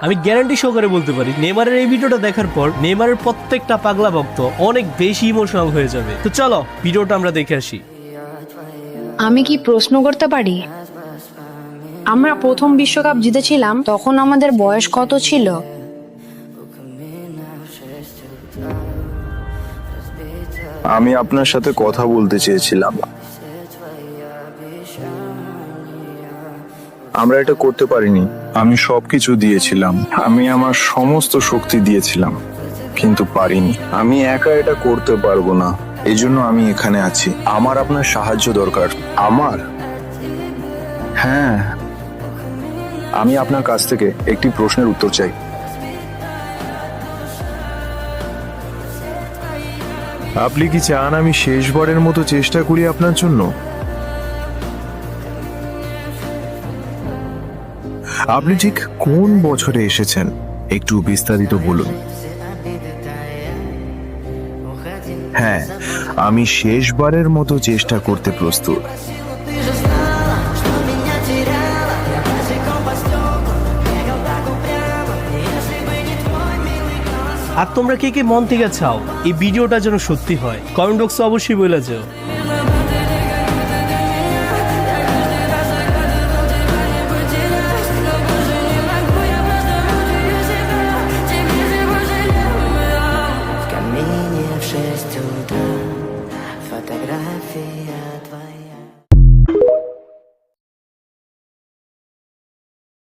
আমি গ্যারান্টি সহকারে বলতে পারি নেইমারের এই ভিডিওটা দেখার পর নেইমারের প্রত্যেকটা পাগলা ভক্ত অনেক বেশি ইমোশনাল হয়ে যাবে। তো চলো ভিডিওটা আমরা দেখে আসি। আমি কি প্রশ্ন করতে পারি, আমরা প্রথম বিশ্বকাপ জিতেছিলাম তখন আমাদের বয়স কত ছিল? আমি আপনার সাথে কথা বলতে চেয়েছিলাম। আমরা এটা করতে পারিনি। আমি সবকিছু দিয়েছিলাম, আমি আমার সমস্ত শক্তি দিয়েছিলাম, কিন্তু পারিনি। আমি একা এটা করতে পারবো না, এই জন্য আমি এখানে আছি। আমার আপনার সাহায্য দরকার। আমার, হ্যাঁ, আমি আপনার কাছ থেকে একটি প্রশ্নের উত্তর চাই। আপনি কি চান আমি শেষবারের মতো চেষ্টা করি আপনার জন্য? আপনি ঠিক কোন বছরে এসেছেন একটু বিস্তারিত বলুন। হ্যাঁ, আমি শেষবারের মতো চেষ্টা করতে প্রস্তুত। আর তোমরা কে কে মন থেকে চাও এই ভিডিওটা যেন সত্যি হয়, কমেন্ট বক্সে অবশ্যই বলে যাও।